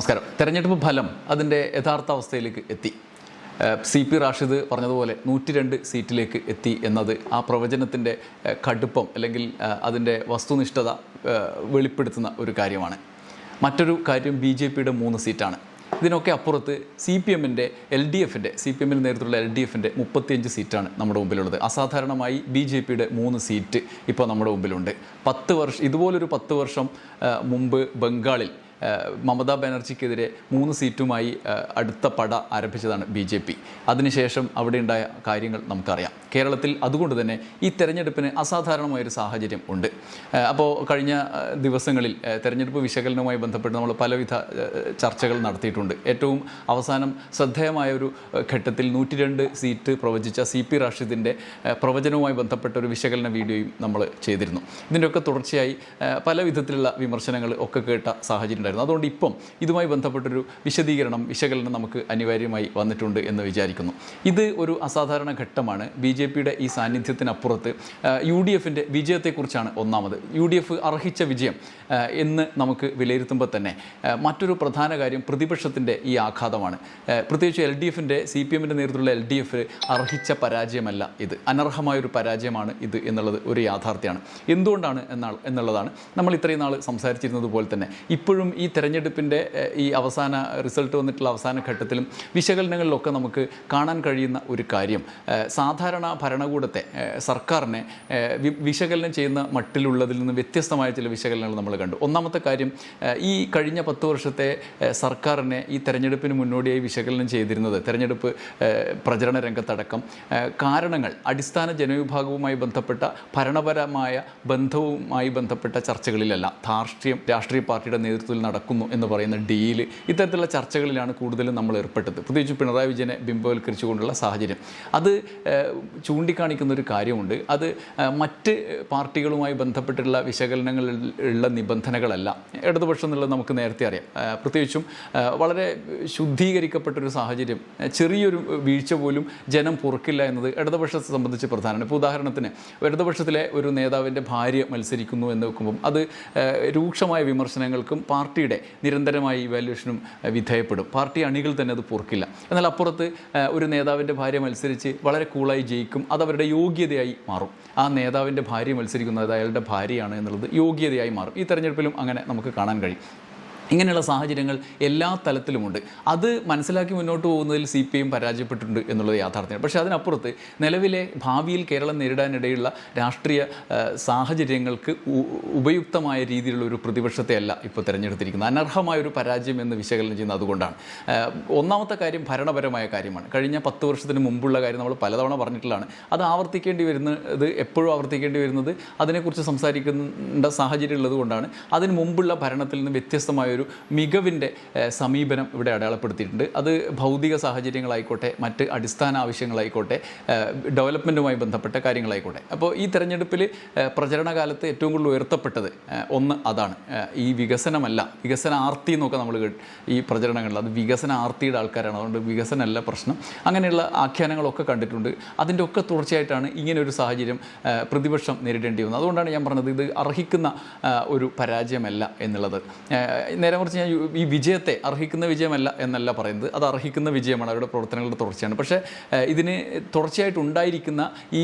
നമസ്കാരം. തെരഞ്ഞെടുപ്പ് ഫലം അതിൻ്റെ യഥാർത്ഥ അവസ്ഥയിലേക്ക് എത്തി. CP റാഷിദ് പറഞ്ഞതുപോലെ 102 സീറ്റിലേക്ക് എത്തി എന്നത് ആ പ്രവചനത്തിൻ്റെ കടുപ്പം അല്ലെങ്കിൽ അതിൻ്റെ വസ്തുനിഷ്ഠത വെളിപ്പെടുത്തുന്ന ഒരു കാര്യമാണ്. മറ്റൊരു കാര്യം BJPയുടെ 3 സീറ്റാണ്. ഇതിനൊക്കെ അപ്പുറത്ത് CPMൻ്റെ CPMൻ്റെ നേതൃത്വത്തിലുള്ള LDFൻ്റെ 35 സീറ്റാണ് നമ്മുടെ മുമ്പിലുള്ളത്. അസാധാരണമായി BJPയുടെ 3 സീറ്റ് ഇപ്പോൾ നമ്മുടെ മുമ്പിലുണ്ട്. ഇതുപോലൊരു 10 വർഷം മുമ്പ് ബംഗാളിൽ മമതാ ബാനർജിക്കെതിരെ 3 സീറ്റുമായി അടുത്ത പട ആരംഭിച്ചതാണ് BJP. അതിനുശേഷം അവിടെ ഉണ്ടായ കാര്യങ്ങൾ നമുക്കറിയാം. കേരളത്തിൽ അതുകൊണ്ട് തന്നെ ഈ തെരഞ്ഞെടുപ്പിന് അസാധാരണമായൊരു സാഹചര്യം ഉണ്ട്. അപ്പോൾ കഴിഞ്ഞ ദിവസങ്ങളിൽ തെരഞ്ഞെടുപ്പ് വിശകലനവുമായി ബന്ധപ്പെട്ട് നമ്മൾ പലവിധ ചർച്ചകൾ നടത്തിയിട്ടുണ്ട്. ഏറ്റവും അവസാനം ശ്രദ്ധേയമായൊരു ഘട്ടത്തിൽ 102 സീറ്റ് പ്രവചിച്ച CP റാഷിദിൻ്റെ പ്രവചനവുമായി ബന്ധപ്പെട്ട ഒരു വിശകലന വീഡിയോയും നമ്മൾ ചെയ്തിരുന്നു. ഇതിൻ്റെയൊക്കെ തുടർച്ചയായി പല വിധത്തിലുള്ള വിമർശനങ്ങൾ ഒക്കെ കേട്ട സാഹചര്യം. അതുകൊണ്ട് ഇപ്പം ഇതുമായി ബന്ധപ്പെട്ടൊരു വിശകലനം നമുക്ക് അനിവാര്യമായി വന്നിട്ടുണ്ട് എന്ന് വിചാരിക്കുന്നു. ഇത് ഒരു അസാധാരണ ഘട്ടമാണ്. BJPയുടെ ഈ സാന്നിധ്യത്തിനപ്പുറത്ത് UDFൻ്റെ വിജയത്തെക്കുറിച്ചാണ് ഒന്നാമത്. UDF അർഹിച്ച വിജയം എന്ന് നമുക്ക് വിലയിരുത്തുമ്പോൾ തന്നെ മറ്റൊരു പ്രധാന കാര്യം പ്രതിപക്ഷത്തിൻ്റെ ഈ ആഘാതമാണ്. പ്രത്യേകിച്ച് LDFൻ്റെ CPMൻ്റെ നേതൃത്വത്തിലുള്ള LDF അർഹിച്ച പരാജയമല്ല ഇത്, അനർഹമായൊരു പരാജയമാണ് ഇത് എന്നുള്ളത് ഒരു യാഥാർത്ഥ്യമാണ്. എന്തുകൊണ്ടാണ് എന്നുള്ളതാണ് നമ്മൾ ഇത്രയും നാൾ സംസാരിച്ചിരുന്നത് പോലെ തന്നെ ഇപ്പോഴും ഈ തെരഞ്ഞെടുപ്പിൻ്റെ ഈ അവസാന റിസൾട്ട് വന്നിട്ടുള്ള അവസാന ഘട്ടത്തിലും വിശകലനങ്ങളിലൊക്കെ നമുക്ക് കാണാൻ കഴിയുന്ന ഒരു കാര്യം, സാധാരണ ഭരണകൂടത്തെ സർക്കാരിനെ വിശകലനം ചെയ്യുന്ന മട്ടിലുള്ളതിൽ നിന്ന് വ്യത്യസ്തമായ ചില വിശകലനങ്ങൾ നമ്മൾ കണ്ടു. ഒന്നാമത്തെ കാര്യം, ഈ കഴിഞ്ഞ 10 വർഷത്തെ സർക്കാരിനെ ഈ തെരഞ്ഞെടുപ്പിന് മുന്നോടിയായി വിശകലനം ചെയ്തിരുന്നത് തെരഞ്ഞെടുപ്പ് പ്രചരണ രംഗത്തടക്കം കാരണങ്ങൾ അടിസ്ഥാന ജനവിഭാഗവുമായി ബന്ധപ്പെട്ട ഭരണപരമായ ബന്ധവുമായി ബന്ധപ്പെട്ട ചർച്ചകളിലല്ല, രാഷ്ട്രീയ പാർട്ടിയുടെ നേതൃത്വത്തിൽ നടക്കുന്നു എന്ന് പറയുന്ന ഡീല്, ഇത്തരത്തിലുള്ള ചർച്ചകളിലാണ് കൂടുതലും നമ്മൾ ഏർപ്പെട്ടത്. പ്രത്യേകിച്ച് പിണറായി വിജയനെ ബിംബവൽക്കരിച്ചുകൊണ്ടുള്ള സാഹചര്യം അത് ചൂണ്ടിക്കാണിക്കുന്ന ഒരു കാര്യമുണ്ട്. അത് മറ്റ് പാർട്ടികളുമായി ബന്ധപ്പെട്ടുള്ള വിശകലനങ്ങളിലുള്ള നിബന്ധനകളല്ല. ഇടതുപക്ഷം എന്നുള്ളത് നമുക്ക് നേരത്തെ അറിയാം. പ്രത്യേകിച്ചും വളരെ ശുദ്ധീകരിക്കപ്പെട്ടൊരു സാഹചര്യം, ചെറിയൊരു വീഴ്ച പോലും ജനം പൊറുക്കില്ല എന്നത് ഇടതുപക്ഷത്തെ സംബന്ധിച്ച് പ്രധാനമാണ്. ഇപ്പോൾ ഉദാഹരണത്തിന് ഇടതുപക്ഷത്തിലെ ഒരു നേതാവിൻ്റെ ഭാര്യ മത്സരിക്കുന്നു എന്ന് വെക്കുമ്പം അത് രൂക്ഷമായ വിമർശനങ്ങൾക്കും പാർട്ടിയുടെ നിരന്തരമായ ഇവാലുവേഷനും വിധേയപ്പെടും. പാർട്ടി അണികൾ തന്നെ അത് പൊറുക്കില്ല. എന്നാൽ അപ്പുറത്ത് ഒരു നേതാവിൻ്റെ ഭാര്യ മത്സരിച്ച് വളരെ കൂളായി ജയിക്കും, അതവരുടെ യോഗ്യതയായി മാറും. ആ നേതാവിൻ്റെ ഭാര്യ മത്സരിക്കുന്നത് അയാളുടെ ഭാര്യയാണ് എന്നുള്ളത് യോഗ്യതയായി മാറും. ഈ തെരഞ്ഞെടുപ്പിലും അങ്ങനെ നമുക്ക് കാണാൻ കഴിയും. ഇങ്ങനെയുള്ള സാഹചര്യങ്ങൾ എല്ലാ തലത്തിലുമുണ്ട്. അത് മനസ്സിലാക്കി മുന്നോട്ട് പോകുന്നതിൽ CPM പരാജയപ്പെട്ടിട്ടുണ്ട് എന്നുള്ളത് യാഥാർത്ഥ്യമാണ്. പക്ഷേ അതിനപ്പുറത്ത് നിലവിലെ ഭാവിയിൽ കേരളം നേരിടാനിടയുള്ള രാഷ്ട്രീയ സാഹചര്യങ്ങൾക്ക് ഉപയുക്തമായ രീതിയിലുള്ള ഒരു പ്രതിപക്ഷത്തെ അല്ല ഇപ്പോൾ തിരഞ്ഞെടുത്തിരിക്കുന്നത്. അനർഹമായൊരു പരാജയം എന്ന് വിശകലനം ചെയ്യുന്നത് അതുകൊണ്ടാണ്. ഒന്നാമത്തെ കാര്യം ഭരണപരമായ കാര്യമാണ്. കഴിഞ്ഞ 10 വർഷത്തിന് മുമ്പുള്ള കാര്യം നമ്മൾ പലതവണ പറഞ്ഞിട്ടുള്ളതാണ്. അത് എപ്പോഴും ആവർത്തിക്കേണ്ടി വരുന്നത് അതിനെക്കുറിച്ച് സംസാരിക്കേണ്ട സാഹചര്യം ഉള്ളത് കൊണ്ടാണ്. അതിന് മുമ്പുള്ള ഭരണത്തിൽ നിന്ന് വ്യത്യസ്തമായ മികവിൻ്റെ സമീപനം ഇവിടെ അടയാളപ്പെടുത്തിയിട്ടുണ്ട്. അത് ഭൗതിക സാഹചര്യങ്ങളായിക്കോട്ടെ, മറ്റ് അടിസ്ഥാന ആവശ്യങ്ങളായിക്കോട്ടെ, ഡെവലപ്മെൻറ്റുമായി ബന്ധപ്പെട്ട കാര്യങ്ങളായിക്കോട്ടെ. അപ്പോൾ ഈ തെരഞ്ഞെടുപ്പിൽ പ്രചരണകാലത്ത് ഏറ്റവും കൂടുതൽ ഉയർത്തപ്പെട്ടത് ഒന്ന് അതാണ്. ഈ വികസനമല്ല, വികസന ആർത്തി എന്നൊക്കെ നമ്മൾ ഈ പ്രചരണങ്ങളിൽ അത് വികസന ആർത്തിയുടെ ആൾക്കാരാണ്, അതുകൊണ്ട് വികസനമല്ല പ്രശ്നം, അങ്ങനെയുള്ള ആഖ്യാനങ്ങളൊക്കെ കണ്ടിട്ടുണ്ട്. അതിൻ്റെ ഒക്കെ തുടർച്ചയായിട്ടാണ് ഇങ്ങനൊരു സാഹചര്യം പ്രതിപക്ഷം നേരിടേണ്ടി വന്നത്. അതുകൊണ്ടാണ് ഞാൻ പറഞ്ഞത് ഇത് അർഹിക്കുന്ന ഒരു പരാജയമല്ല എന്നുള്ളത്. നേരെ മറിച്ച് ഞാൻ ഈ വിജയത്തെ അർഹിക്കുന്ന വിജയമല്ല എന്നല്ല പറയുന്നത്, അത് അർഹിക്കുന്ന വിജയമാണ്, അവരുടെ പ്രവർത്തനങ്ങളുടെ തുടർച്ചയാണ്. പക്ഷേ ഇതിന് തുടർച്ചയായിട്ടുണ്ടായിരിക്കുന്ന ഈ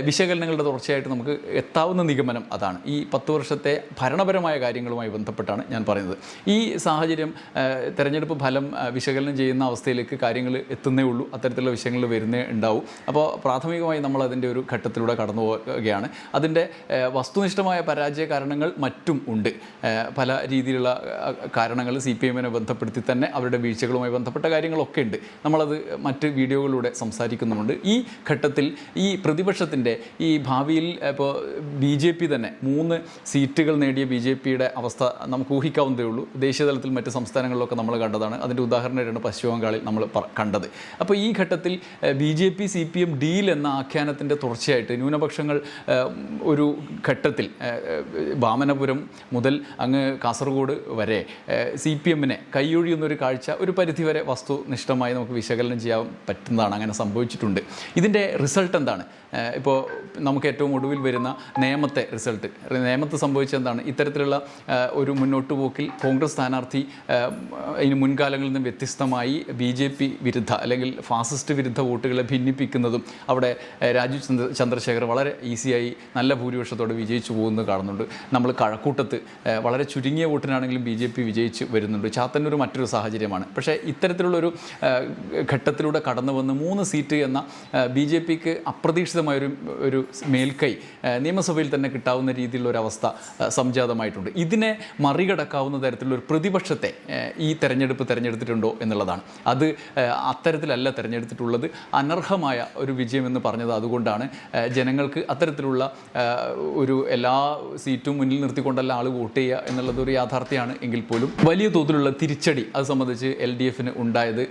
വിശകലനങ്ങളുടെ തുടർച്ചയായിട്ട് നമുക്ക് എത്താവുന്ന നിഗമനം അതാണ്. ഈ 10 വർഷത്തെ ഭരണപരമായ കാര്യങ്ങളുമായി ബന്ധപ്പെട്ടാണ് ഞാൻ പറയുന്നത്. ഈ സാഹചര്യം തെരഞ്ഞെടുപ്പ് ഫലം വിശകലനം ചെയ്യുന്ന അവസ്ഥയിലേക്ക് കാര്യങ്ങൾ എത്തുന്നേ ഉള്ളൂ, അത്തരത്തിലുള്ള വിഷയങ്ങൾ വരുന്നേ ഉണ്ടാവും. അപ്പോൾ പ്രാഥമികമായി നമ്മൾ അതിൻ്റെ ഒരു ഘട്ടത്തിലൂടെ കടന്നു പോവുകയാണ്. അതിൻ്റെ വസ്തുനിഷ്ഠമായ പരാജയ കാരണങ്ങൾ മറ്റും ഉണ്ട്. പല രീതിയിലുള്ള കാരണങ്ങൾ CPMനെ ബന്ധപ്പെടുത്തി തന്നെ അവരുടെ വീഴ്ചകളുമായി ബന്ധപ്പെട്ട കാര്യങ്ങളൊക്കെ ഉണ്ട്. നമ്മളത് മറ്റ് വീഡിയോകളിലൂടെ സംസാരിക്കുന്നുമുണ്ട്. ഈ ഘട്ടത്തിൽ ഈ പ്രതിപക്ഷത്തിൻ്റെ ഈ ഭാവിയിൽ ഇപ്പോൾ BJP തന്നെ 3 സീറ്റുകൾ നേടിയ BJPയുടെ അവസ്ഥ നമുക്ക് ഊഹിക്കാവുന്നതേ ഉള്ളൂ. ദേശീയ തലത്തിൽ മറ്റ് സംസ്ഥാനങ്ങളിലൊക്കെ നമ്മൾ കണ്ടതാണ്. അതിൻ്റെ ഉദാഹരണമായിട്ടാണ് പശ്ചിമ ബംഗാളിൽ നമ്മൾ കണ്ടത്. അപ്പോൾ ഈ ഘട്ടത്തിൽ BJP CPM ഡീൽ എന്ന ആഖ്യാനത്തിൻ്റെ തുടർച്ചയായിട്ട് ന്യൂനപക്ഷങ്ങൾ ഒരു ഘട്ടത്തിൽ വാമനപുരം മുതൽ അങ്ങ് കാസർഗോഡ് വരെ CPM-നെ കൈയൊഴിയുന്നൊരു കാഴ്ച ഒരു പരിധിവരെ വസ്തുനിഷ്ഠമായി നമുക്ക് വിശകലനം ചെയ്യാൻ പറ്റുന്നതാണ്. അങ്ങനെ സംഭവിച്ചിട്ടുണ്ട്. ഇതിൻ്റെ റിസൾട്ട് എന്താണ്? ഇപ്പോൾ നമുക്ക് ഏറ്റവും ഒടുവിൽ വരുന്ന നേമത്തെ റിസൾട്ട്, നേമത്ത് സംഭവിച്ചെന്താണ്? ഇത്തരത്തിലുള്ള ഒരു മുന്നോട്ട് പോക്കിൽ കോൺഗ്രസ് സ്ഥാനാർത്ഥി ഇനി മുൻകാലങ്ങളിൽ നിന്നും വ്യത്യസ്തമായി BJP വിരുദ്ധ അല്ലെങ്കിൽ ഫാസിസ്റ്റ് വിരുദ്ധ വോട്ടുകളെ ഭിന്നിപ്പിക്കുന്നതും അവിടെ രാജീവ് ചന്ദ്രശേഖർ വളരെ ഈസിയായി നല്ല ഭൂരിപക്ഷത്തോടെ വിജയിച്ചു പോകുന്നത് കാണുന്നുണ്ട്. നമ്മൾ കഴക്കൂട്ടത്ത് വളരെ ചുരുങ്ങിയ വോട്ടിനാണെങ്കിലും BJP വിജയിച്ച് വരുന്നുണ്ട്. ചാത്തന്നൂർ മറ്റൊരു സാഹചര്യമാണ്. പക്ഷേ ഇത്തരത്തിലുള്ളൊരു ഘട്ടത്തിലൂടെ കടന്നു വന്ന് 3 സീറ്റ് എന്ന BJPക്ക് ഒരു മേൽക്കൈ നിയമസഭയിൽ തന്നെ കിട്ടാവുന്ന രീതിയിലുള്ള ഒരു അവസ്ഥ സംജാതമായിട്ടുണ്ട്. ഇതിനെ മറികടക്കാവുന്ന തരത്തിലുള്ളൊരു പ്രതിപക്ഷത്തെ ഈ തെരഞ്ഞെടുപ്പ് തിരഞ്ഞെടുത്തിട്ടുണ്ടോ എന്നുള്ളതാണ്. അത് അത്തരത്തിലല്ല തിരഞ്ഞെടുത്തിട്ടുള്ളത്. അനർഹമായ ഒരു വിജയമെന്ന് പറഞ്ഞത് അതുകൊണ്ടാണ്. ജനങ്ങൾക്ക് അത്തരത്തിലുള്ള ഒരു എല്ലാ സീറ്റും മുന്നിൽ നിർത്തിക്കൊണ്ടല്ല ആൾ വോട്ട് ചെയ്യുക എന്നുള്ളത് ഒരു യാഥാർത്ഥ്യമാണ്. എങ്കിൽ പോലും വലിയ തോതിലുള്ള തിരിച്ചടി അത് സംബന്ധിച്ച് LDFന് ഉണ്ടായത്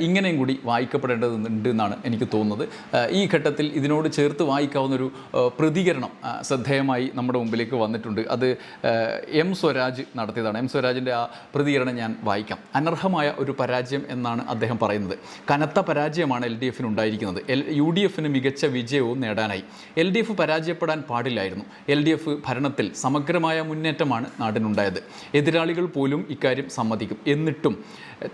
ഇങ്ങനെയും കൂടി വായിക്കപ്പെടേണ്ടതുണ്ട് എന്നാണ് എനിക്ക് തോന്നുന്നത്. ഈ ഘട്ടത്തിൽ ഇതിനോട് ചേർത്ത് വായിക്കാവുന്നൊരു പ്രതികരണം ശ്രദ്ധേയമായി നമ്മുടെ മുമ്പിലേക്ക് വന്നിട്ടുണ്ട്. അത് M സ്വരാജ് നടത്തിയതാണ്. M സ്വരാജിൻ്റെ ആ പ്രതികരണം ഞാൻ വായിക്കാം. അനർഹമായ ഒരു പരാജയം എന്നാണ് അദ്ദേഹം പറയുന്നത്. കനത്ത പരാജയമാണ് LDFന് ഉണ്ടായിരിക്കുന്നത്. UDFന് മികച്ച വിജയവും നേടാനായി. LDF പരാജയപ്പെടാൻ പാടില്ലായിരുന്നു. LDF ഭരണത്തിൽ സമഗ്രമായ മുന്നേറ്റമാണ് നാടിനുണ്ടായത്. എതിരാളികൾ പോലും ഇക്കാര്യം സമ്മതിക്കും. എന്നിട്ടും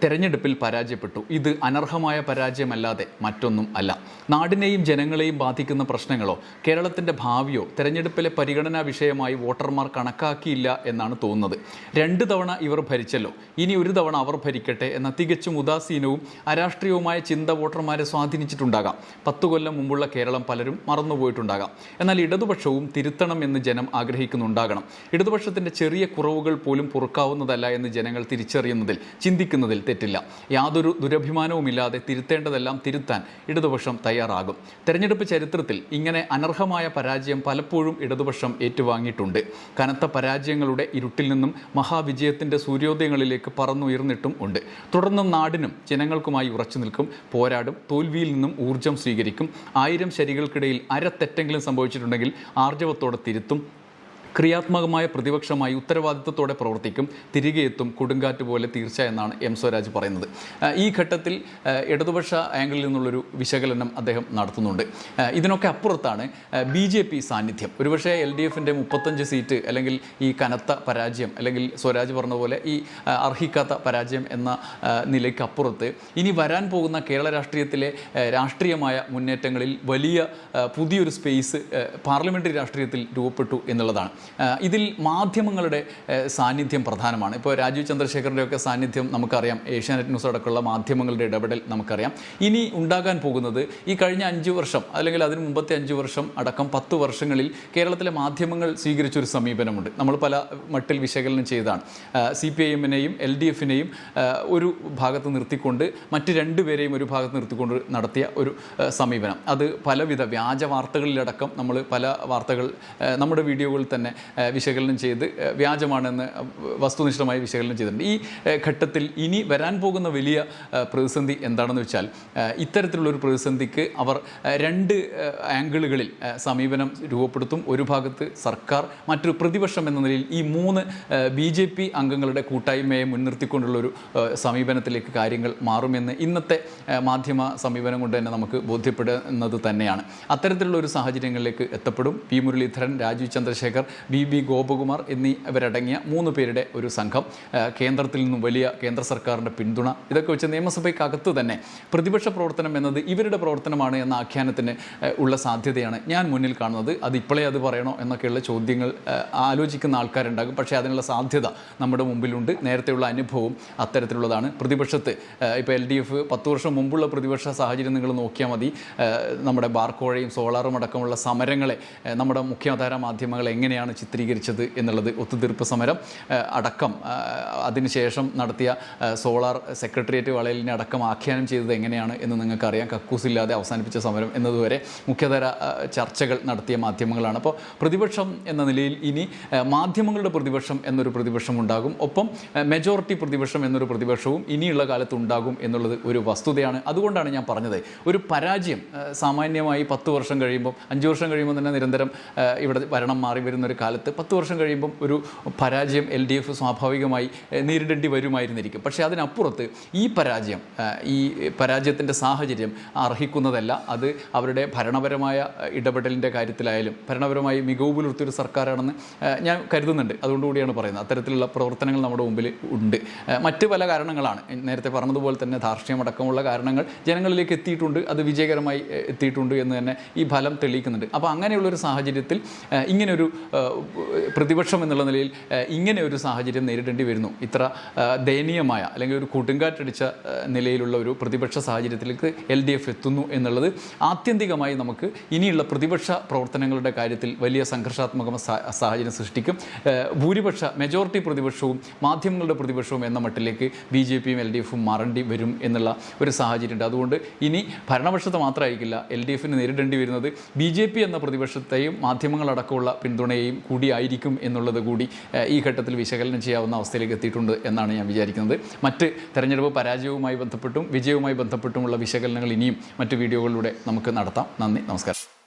തെരഞ്ഞെടുപ്പിൽ പരാജയപ്പെട്ടു. ഇത് അനർഹമായ പരാജയമല്ലാതെ മറ്റൊന്നും അല്ല. നാടിനെയും ജനങ്ങളെയും ബാധിക്കുന്ന പ്രശ്നങ്ങളോ കേരളത്തിൻ്റെ ഭാവിയോ തെരഞ്ഞെടുപ്പിലെ പരിഗണനാ വിഷയമായി വോട്ടർമാർ കണക്കാക്കിയില്ല എന്നാണ് തോന്നുന്നത്. 2 തവണ ഇവർ ഭരിച്ചല്ലോ, ഇനി ഒരു തവണ അവർ ഭരിക്കട്ടെ എന്ന തികച്ചും ഉദാസീനവും അരാഷ്ട്രീയവുമായ ചിന്ത വോട്ടർമാരെ സ്വാധീനിച്ചിട്ടുണ്ടാകാം. 10 കൊല്ലം മുമ്പുള്ള കേരളം പലരും മറന്നുപോയിട്ടുണ്ടാകാം. എന്നാൽ ഇടതുപക്ഷവും തിരുത്തണം എന്ന് ജനം ആഗ്രഹിക്കുന്നുണ്ടാകണം. ഇടതുപക്ഷത്തിൻ്റെ ചെറിയ കുറവുകൾ പോലും പൊറുക്കാവുന്നതല്ല എന്ന് ജനങ്ങൾ തിരിച്ചറിയുന്നതിൽ ചിന്തിക്കുന്നതിൽ തെറ്റില്ല. യാതൊരു ദുരഭിമാനവുമില്ലാതെ തിരുത്തേണ്ടതെല്ലാം തിരുത്താൻ ഇടതുപക്ഷം തയ്യാറാകും. തെരഞ്ഞെടുപ്പ് ചരിത്രത്തിൽ ഇങ്ങനെ അനർഹമായ പരാജയം പലപ്പോഴും ഇടതുപക്ഷം ഏറ്റുവാങ്ങിയിട്ടുണ്ട്. കനത്ത പരാജയങ്ങളുടെ ഇരുട്ടിൽ നിന്നും മഹാവിജയത്തിൻ്റെ സൂര്യോദയങ്ങളിലേക്ക് പറന്നുയർന്നിട്ടും ഉണ്ട്. തുടർന്നും നാടിനും ജനങ്ങൾക്കുമായി ഉറച്ചു നിൽക്കും, പോരാടും, തോൽവിയിൽ നിന്നും ഊർജം സ്വീകരിക്കും. 1000 ശരികൾക്കിടയിൽ അരത്തെറ്റെങ്കിലും സംഭവിച്ചിട്ടുണ്ടെങ്കിൽ ആർജവത്തോടെ തിരുത്തും. ക്രിയാത്മകമായ പ്രതിപക്ഷമായി ഉത്തരവാദിത്വത്തോടെ പ്രവർത്തിക്കും. തിരികെ എത്തും കൊടുങ്കാറ്റ് പോലെ തീർച്ച എന്നാണ് M സ്വരാജ് പറയുന്നത്. ഈ ഘട്ടത്തിൽ ഇടതുപക്ഷ ആംഗിളിൽ നിന്നുള്ളൊരു വിശകലനം അദ്ദേഹം നടത്തുന്നുണ്ട്. ഇതിനൊക്കെ അപ്പുറത്താണ് BJP സാന്നിധ്യം. ഒരുപക്ഷെ LDFൻ്റെ 35 സീറ്റ് അല്ലെങ്കിൽ ഈ കനത്ത പരാജയം അല്ലെങ്കിൽ സ്വരാജ് പറഞ്ഞ പോലെ ഈ അർഹിക്കാത്ത പരാജയം എന്ന നിലയ്ക്ക് അപ്പുറത്ത് ഇനി വരാൻ പോകുന്ന കേരള രാഷ്ട്രീയത്തിലെ രാഷ്ട്രീയമായ മുന്നേറ്റങ്ങളിൽ വലിയ പുതിയൊരു സ്പേസ് പാർലമെൻ്ററി രാഷ്ട്രീയത്തിൽ രൂപപ്പെട്ടു എന്നുള്ളതാണ്. ഇതിൽ മാധ്യമങ്ങളുടെ സാന്നിധ്യം പ്രധാനമാണ്. ഇപ്പോൾ രാജീവ് ചന്ദ്രശേഖറിൻ്റെയൊക്കെ സാന്നിധ്യം നമുക്കറിയാം. ഏഷ്യാനെറ്റ് ന്യൂസ് അടക്കമുള്ള മാധ്യമങ്ങളുടെ ഇടപെടൽ നമുക്കറിയാം. ഇനി ഉണ്ടാകാൻ പോകുന്നത് ഈ കഴിഞ്ഞ 5 വർഷം അല്ലെങ്കിൽ അതിന് മുമ്പത്തെ 5 വർഷം അടക്കം 10 വർഷങ്ങളിൽ കേരളത്തിലെ മാധ്യമങ്ങൾ സ്വീകരിച്ചൊരു സമീപനമുണ്ട്. നമ്മൾ പല മട്ടിൽ വിശകലനം ചെയ്തതാണ്. CPIM-നെയും LDF-നെയും ഒരു ഭാഗത്ത് നിർത്തിക്കൊണ്ട് മറ്റ് 2 പേരെയും ഒരു ഭാഗത്ത് നിർത്തിക്കൊണ്ട് നടത്തിയ ഒരു സമീപനം. അത് പലവിധ വ്യാജ വാർത്തകളിലടക്കം നമ്മൾ പല വാർത്തകൾ നമ്മുടെ വീഡിയോകളിൽ തന്നെ വിശകലനം ചെയ്ത് വ്യാജമാണെന്ന് വസ്തുനിഷ്ഠമായി വിശകലനം ചെയ്തിട്ടുണ്ട്. ഈ ഘട്ടത്തിൽ ഇനി വരാൻ പോകുന്ന വലിയ പ്രതിസന്ധി എന്താണെന്ന് വെച്ചാൽ ഇത്തരത്തിലുള്ളൊരു പ്രതിസന്ധിക്ക് അവർ 2 ആംഗിളുകളിൽ സമീപനം രൂപപ്പെടുത്തും. ഒരു ഭാഗത്ത് സർക്കാർ, മറ്റൊരു പ്രതിപക്ഷം എന്ന നിലയിൽ ഈ 3 BJP അംഗങ്ങളുടെ കൂട്ടായ്മയെ മുൻനിർത്തിക്കൊണ്ടുള്ളൊരു സമീപനത്തിലേക്ക് കാര്യങ്ങൾ മാറുമെന്ന് ഇന്നത്തെ മാധ്യമ സമീപനം കൊണ്ട് തന്നെ നമുക്ക് ബോധ്യപ്പെടുന്നത് തന്നെയാണ്. അത്തരത്തിലുള്ള ഒരു സാഹചര്യങ്ങളിലേക്ക് എത്തപ്പെടും. P. മുരളീധരൻ, രാജീവ് ചന്ദ്രശേഖർ, BB ഗോപകുമാർ എന്നിവരടങ്ങിയ 3 പേരുടെ ഒരു സംഘം, കേന്ദ്രത്തിൽ നിന്നും വലിയ കേന്ദ്ര സർക്കാരിൻ്റെ പിന്തുണ, ഇതൊക്കെ വെച്ച് നിയമസഭയ്ക്കകത്ത് തന്നെ പ്രതിപക്ഷ പ്രവർത്തനം എന്നത് ഇവരുടെ പ്രവർത്തനമാണ് എന്ന ആഖ്യാനത്തിന് ഉള്ള സാധ്യതയാണ് ഞാൻ മുന്നിൽ കാണുന്നത്. അത് ഇപ്പോഴേ അത് പറയണോ എന്നൊക്കെയുള്ള ചോദ്യങ്ങൾ ആലോചിക്കുന്ന ആൾക്കാരുണ്ടാകും. പക്ഷേ അതിനുള്ള സാധ്യത നമ്മുടെ മുമ്പിലുണ്ട്. നേരത്തെയുള്ള അനുഭവവും അത്തരത്തിലുള്ളതാണ്. പ്രതിപക്ഷത്ത് ഇപ്പോൾ LDF 10 വർഷം മുമ്പുള്ള പ്രതിപക്ഷ സാഹചര്യം നിങ്ങൾ നോക്കിയാൽ മതി. നമ്മുടെ ബാർക്കോഴയും സോളാറും അടക്കമുള്ള സമരങ്ങളെ നമ്മുടെ മുഖ്യധാര മാധ്യമങ്ങൾ എങ്ങനെയാണ് ചിത്രീകരിച്ചത് എന്നുള്ളത്, ഒത്തുതീർപ്പ് സമരം അടക്കം അതിനുശേഷം നടത്തിയ സോളാർ സെക്രട്ടേറിയറ്റ് വളയലിനെ അടക്കം ആഖ്യാനം ചെയ്തത് എങ്ങനെയാണ് എന്ന് നിങ്ങൾക്കറിയാം. കക്കൂസില്ലാതെ അവസാനിപ്പിച്ച സമരം എന്നതുവരെ മുഖ്യധാര ചർച്ചകൾ നടത്തിയ മാധ്യമങ്ങളാണ്. അപ്പോൾ പ്രതിപക്ഷം എന്ന നിലയിൽ ഇനി മാധ്യമങ്ങളുടെ പ്രതിപക്ഷം എന്നൊരു പ്രതിപക്ഷം ഉണ്ടാകും. ഒപ്പം മെജോറിറ്റി പ്രതിപക്ഷം എന്നൊരു പ്രതിപക്ഷവും ഇനിയുള്ള കാലത്ത് ഉണ്ടാകും എന്നുള്ളത് ഒരു വസ്തുതയാണ്. അതുകൊണ്ടാണ് ഞാൻ പറഞ്ഞത്, ഒരു പരാജയം സാമാന്യമായി 10 വർഷം കഴിയുമ്പോൾ 5 വർഷം കഴിയുമ്പോൾ തന്നെ നിരന്തരം ഇവിടെ ഭരണം മാറി വരുന്നൊരു കാലത്ത് 10 വർഷം കഴിയുമ്പം ഒരു പരാജയം LDF സ്വാഭാവികമായി നേരിടേണ്ടി വരുമായിരുന്നിരിക്കും. പക്ഷേ അതിനപ്പുറത്ത് ഈ പരാജയത്തിൻ്റെ സാഹചര്യം അർഹിക്കുന്നതല്ല. അത് അവരുടെ ഭരണപരമായ ഇടപെടലിൻ്റെ കാര്യത്തിലായാലും ഭരണപരമായി മികവ് പുലർത്തിയൊരു സർക്കാരാണെന്ന് ഞാൻ കരുതുന്നുണ്ട്. അതുകൊണ്ടുകൂടിയാണ് പറയുന്നത്. അത്തരത്തിലുള്ള പ്രവർത്തനങ്ങൾ നമ്മുടെ മുമ്പിൽ ഉണ്ട്. മറ്റ് പല കാരണങ്ങളാണ്, നേരത്തെ പറഞ്ഞതുപോലെ തന്നെ ധാർഷ്ട്യമടക്കമുള്ള കാരണങ്ങൾ ജനങ്ങളിലേക്ക് എത്തിയിട്ടുണ്ട്. അത് വിജയകരമായി എത്തിയിട്ടുണ്ട് എന്ന് തന്നെ ഈ ഫലം തെളിയിക്കുന്നുണ്ട്. അപ്പോൾ അങ്ങനെയുള്ളൊരു സാഹചര്യത്തിൽ ഇങ്ങനെയൊരു പ്രതിപക്ഷം എന്നുള്ള നിലയിൽ ഇങ്ങനെ ഒരു സാഹചര്യം നേരിടേണ്ടി വരുന്നു. ഇത്ര ദയനീയമായ അല്ലെങ്കിൽ ഒരു കൊടുങ്കാറ്റടിച്ച നിലയിലുള്ള ഒരു പ്രതിപക്ഷ സാഹചര്യത്തിലേക്ക് LDF എത്തുന്നു എന്നുള്ളത് ആത്യന്തികമായി നമുക്ക് ഇനിയുള്ള പ്രതിപക്ഷ പ്രവർത്തനങ്ങളുടെ കാര്യത്തിൽ വലിയ സംഘർഷാത്മക സാഹചര്യം സൃഷ്ടിക്കും. മെജോറിറ്റി പ്രതിപക്ഷവും മാധ്യമങ്ങളുടെ പ്രതിപക്ഷവും എന്ന മട്ടിലേക്ക് BJPയും LDFും മാറേണ്ടി വരും എന്നുള്ള ഒരു സാഹചര്യമുണ്ട്. അതുകൊണ്ട് ഇനി ഭരണപക്ഷത്ത് മാത്രമായിരിക്കില്ല LDFന് നേരിടേണ്ടി വരുന്നത്, BJP എന്ന പ്രതിപക്ഷത്തെയും മാധ്യമങ്ങളടക്കമുള്ള പിന്തുണയെയും കൂടിയായിരിക്കും എന്നുള്ളത് കൂടി ഈ ഘട്ടത്തിൽ വിശകലനം ചെയ്യാവുന്ന അവസ്ഥയിലേക്ക് എത്തിയിട്ടുണ്ട് എന്നാണ് ഞാൻ വിചാരിക്കുന്നത്. മറ്റ് തെരഞ്ഞെടുപ്പ് പരാജയവുമായി ബന്ധപ്പെട്ടും വിജയവുമായി ബന്ധപ്പെട്ടുമുള്ള വിശകലനങ്ങൾ ഇനിയും മറ്റ് വീഡിയോകളിലൂടെ നമുക്ക് നടത്താം. നന്ദി, നമസ്കാരം.